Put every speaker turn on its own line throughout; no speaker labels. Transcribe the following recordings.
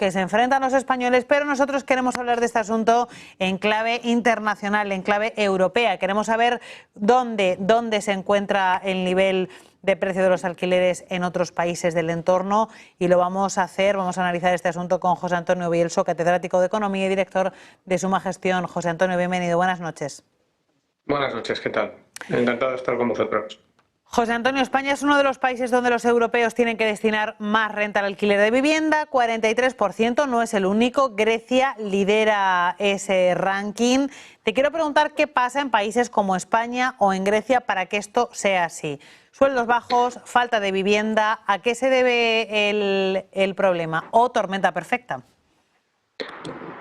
que se enfrentan los españoles, pero nosotros queremos hablar de este asunto en clave internacional, en clave europea. Queremos saber dónde se encuentra el nivel de precio de los alquileres en otros países del entorno, y lo vamos a hacer, vamos a analizar este asunto con José Antonio Bielso, catedrático de Economía y director de Suma Gestión. José Antonio, bienvenido, buenas noches.
Buenas noches, ¿qué tal? Encantado de estar con vosotros.
José Antonio, España es uno de los países donde los europeos tienen que destinar más renta al alquiler de vivienda, 43%, no es el único. Grecia lidera ese ranking. Te quiero preguntar qué pasa en países como España o en Grecia para que esto sea así. Sueldos bajos, falta de vivienda, ¿a qué se debe el problema? ¿O tormenta perfecta?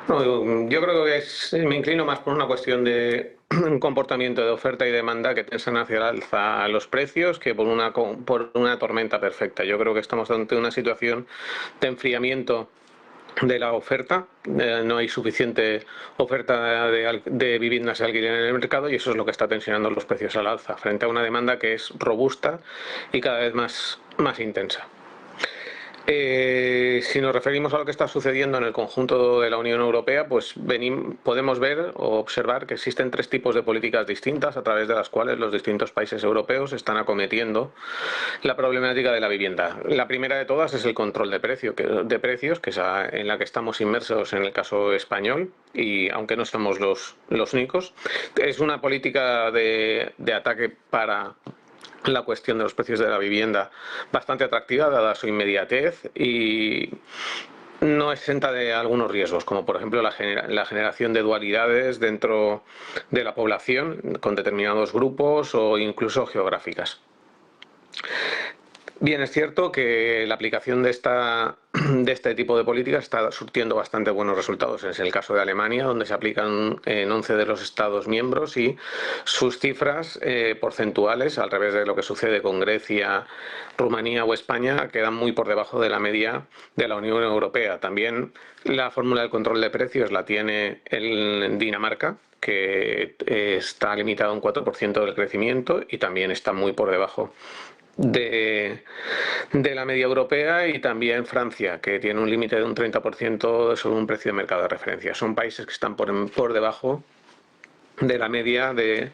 No, yo creo que me inclino más por una cuestión de un comportamiento de oferta y demanda que tensan hacia el alza los precios que por una tormenta perfecta. Yo creo que estamos ante una situación de enfriamiento de la oferta, no hay suficiente oferta de viviendas de alquiler en el mercado y eso es lo que está tensionando los precios al alza, frente a una demanda que es robusta y cada vez más intensa. Si nos referimos a lo que está sucediendo en el conjunto de la Unión Europea, pues podemos ver o observar que existen tres tipos de políticas distintas a través de las cuales los distintos países europeos están acometiendo la problemática de la vivienda. La primera de todas es el control de precios, que es en la que estamos inmersos en el caso español, y aunque no somos los únicos, es una política de ataque para la cuestión de los precios de la vivienda bastante atractiva dada su inmediatez y no exenta de algunos riesgos, como por ejemplo la generación de dualidades dentro de la población con determinados grupos o incluso geográficas. Bien, es cierto que la aplicación de este tipo de políticas está surtiendo bastante buenos resultados. Es el caso de Alemania, donde se aplican en 11 de los Estados miembros y sus cifras porcentuales, al revés de lo que sucede con Grecia, Rumanía o España, quedan muy por debajo de la media de la Unión Europea. También la fórmula del control de precios la tiene en Dinamarca, que está limitado a un 4% del crecimiento y también está muy por debajo de la media europea, y también Francia, que tiene un límite de un 30% sobre un precio de mercado de referencia. Son países que están por debajo de la media de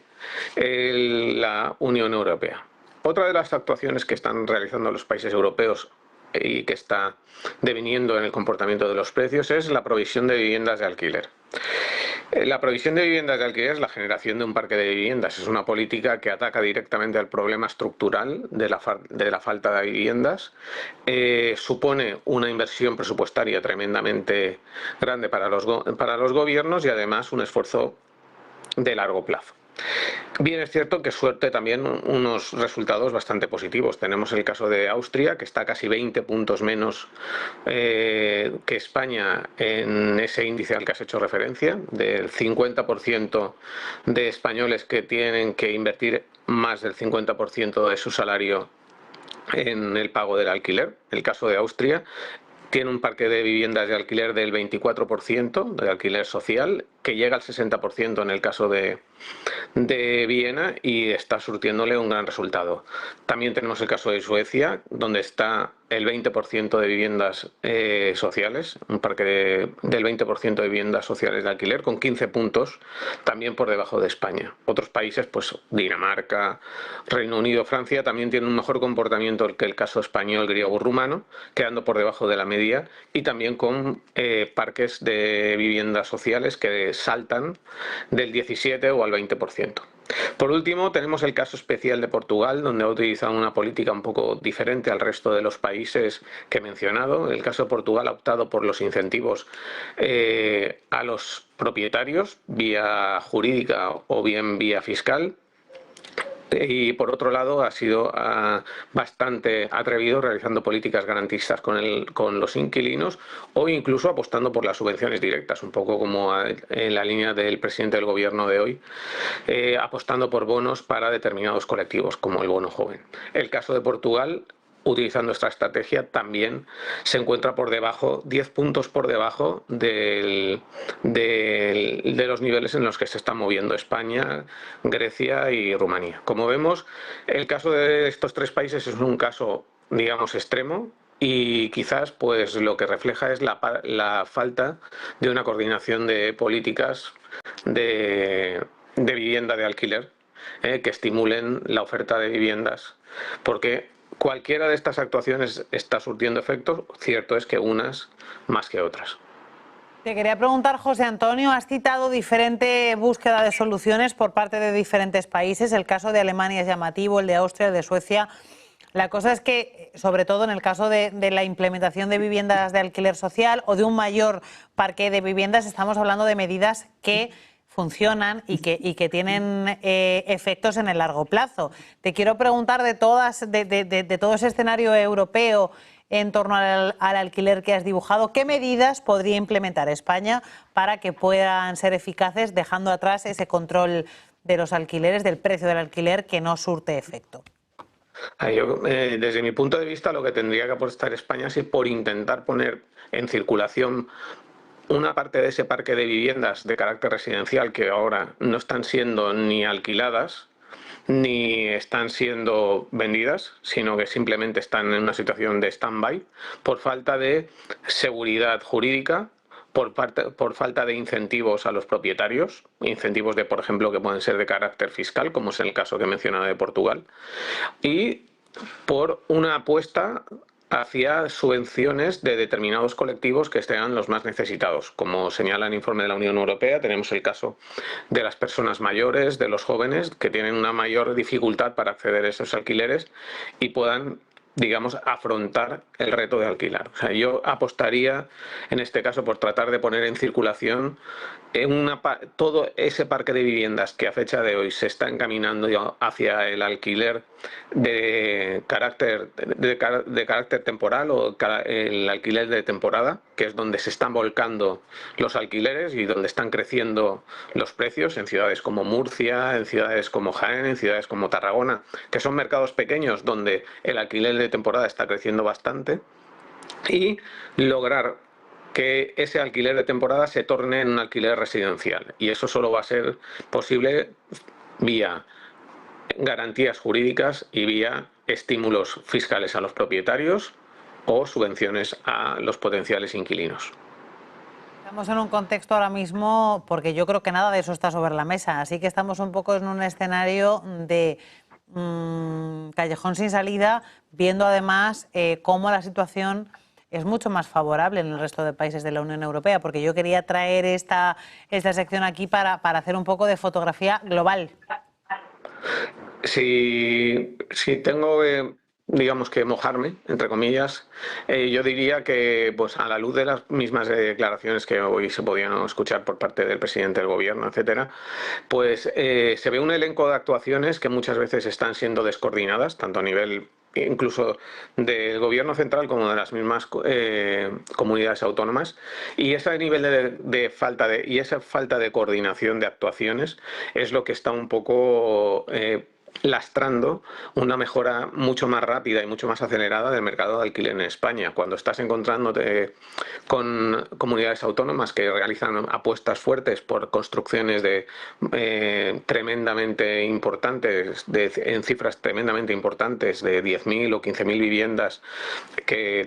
la Unión Europea. Otra de las actuaciones que están realizando los países europeos y que está deviniendo en el comportamiento de los precios es la provisión de viviendas de alquiler. La provisión de viviendas de alquiler, la generación de un parque de viviendas, es una política que ataca directamente al problema estructural de la falta de viviendas. Supone una inversión presupuestaria tremendamente grande para los gobiernos y además un esfuerzo de largo plazo. Bien, es cierto que suerte también unos resultados bastante positivos. Tenemos el caso de Austria, que está casi 20 puntos menos que España en ese índice al que has hecho referencia, del 50% de españoles que tienen que invertir más del 50% de su salario en el pago del alquiler. El caso de Austria tiene un parque de viviendas de alquiler del 24% de alquiler social, que llega al 60% en el caso de Viena, y está surtiéndole un gran resultado. También tenemos el caso de Suecia, donde está el 20% de viviendas sociales, un parque del 20% de viviendas sociales de alquiler, con 15 puntos, también por debajo de España. Otros países, pues Dinamarca, Reino Unido, Francia, también tienen un mejor comportamiento que el caso español, griego o rumano, quedando por debajo de la media, y también con parques de viviendas sociales que saltan del 17 o al 20%. Por último, tenemos el caso especial de Portugal, donde ha utilizado una política un poco diferente al resto de los países que he mencionado. El caso de Portugal ha optado por los incentivos a los propietarios, vía jurídica o bien vía fiscal. Y por otro lado ha sido bastante atrevido realizando políticas garantistas con los inquilinos, o incluso apostando por las subvenciones directas, un poco como en la línea del presidente del gobierno de hoy, apostando por bonos para determinados colectivos como el bono joven. El caso de Portugal, utilizando esta estrategia, también se encuentra por debajo, 10 puntos por debajo de los niveles en los que se están moviendo España, Grecia y Rumanía. Como vemos, el caso de estos tres países es un caso, digamos, extremo, y quizás pues lo que refleja es la falta de una coordinación de políticas de vivienda de alquiler que estimulen la oferta de viviendas, porque cualquiera de estas actuaciones está surtiendo efectos, cierto es que unas más que otras.
Te quería preguntar, José Antonio, has citado diferente búsqueda de soluciones por parte de diferentes países. El caso de Alemania es llamativo, el de Austria, el de Suecia. La cosa es que, sobre todo en el caso de la implementación de viviendas de alquiler social o de un mayor parque de viviendas, estamos hablando de medidas que funcionan y que tienen efectos en el largo plazo. Te quiero preguntar de todo ese escenario europeo en torno al alquiler que has dibujado, ¿qué medidas podría implementar España para que puedan ser eficaces, dejando atrás ese control de los alquileres, del precio del alquiler que no surte efecto?
Desde mi punto de vista, lo que tendría que apostar España es por intentar poner en circulación una parte de ese parque de viviendas de carácter residencial que ahora no están siendo ni alquiladas ni están siendo vendidas, sino que simplemente están en una situación de stand-by por falta de seguridad jurídica, por falta de incentivos a los propietarios, incentivos por ejemplo, que pueden ser de carácter fiscal, como es el caso que mencionaba de Portugal, y por una apuesta hacia subvenciones de determinados colectivos que sean los más necesitados. Como señala el informe de la Unión Europea, tenemos el caso de las personas mayores, de los jóvenes, que tienen una mayor dificultad para acceder a esos alquileres y puedan, digamos, afrontar el reto de alquilar. O sea, yo apostaría en este caso por tratar de poner en circulación todo ese parque de viviendas que a fecha de hoy se está encaminando hacia el alquiler de carácter temporal o el alquiler de temporada, que es donde se están volcando los alquileres y donde están creciendo los precios en ciudades como Murcia, en ciudades como Jaén, en ciudades como Tarragona, que son mercados pequeños donde el alquiler de temporada está creciendo bastante, y lograr que ese alquiler de temporada se torne en un alquiler residencial. Y eso solo va a ser posible vía garantías jurídicas y vía estímulos fiscales a los propietarios o subvenciones a los potenciales inquilinos.
Estamos en un contexto ahora mismo, porque yo creo que nada de eso está sobre la mesa, así que estamos un poco en un escenario de callejón sin salida, viendo además cómo la situación es mucho más favorable en el resto de países de la Unión Europea, porque yo quería traer esta sección aquí para hacer un poco de fotografía global.
Si tengo digamos que mojarme, entre comillas, yo diría que pues a la luz de las mismas declaraciones que hoy se podían escuchar por parte del presidente del gobierno, etcétera, pues se ve un elenco de actuaciones que muchas veces están siendo descoordinadas, tanto a nivel incluso del gobierno central como de las mismas comunidades autónomas, y ese nivel esa falta de coordinación de actuaciones es lo que está un poco lastrando una mejora mucho más rápida y mucho más acelerada del mercado de alquiler en España. Cuando estás encontrándote con comunidades autónomas que realizan apuestas fuertes por construcciones tremendamente importantes, en cifras tremendamente importantes, de 10.000 o 15.000 viviendas que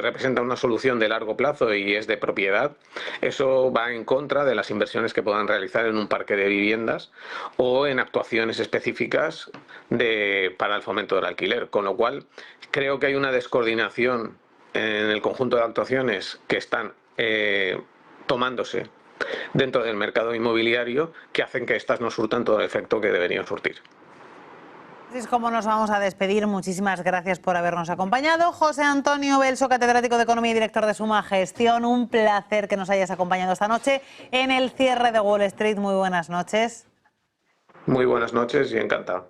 representan una solución de largo plazo y es de propiedad, eso va en contra de las inversiones que puedan realizar en un parque de viviendas o en actuaciones específicas para el fomento del alquiler, con lo cual creo que hay una descoordinación en el conjunto de actuaciones que están tomándose dentro del mercado inmobiliario que hacen que estas no surtan todo el efecto que deberían surtir.
Así es como nos vamos a despedir. Muchísimas gracias por habernos acompañado. José Antonio Belso, catedrático de Economía y director de Suma Gestión, un placer que nos hayas acompañado esta noche en el cierre de Wall Street. Muy buenas noches.
Muy buenas noches y encantado.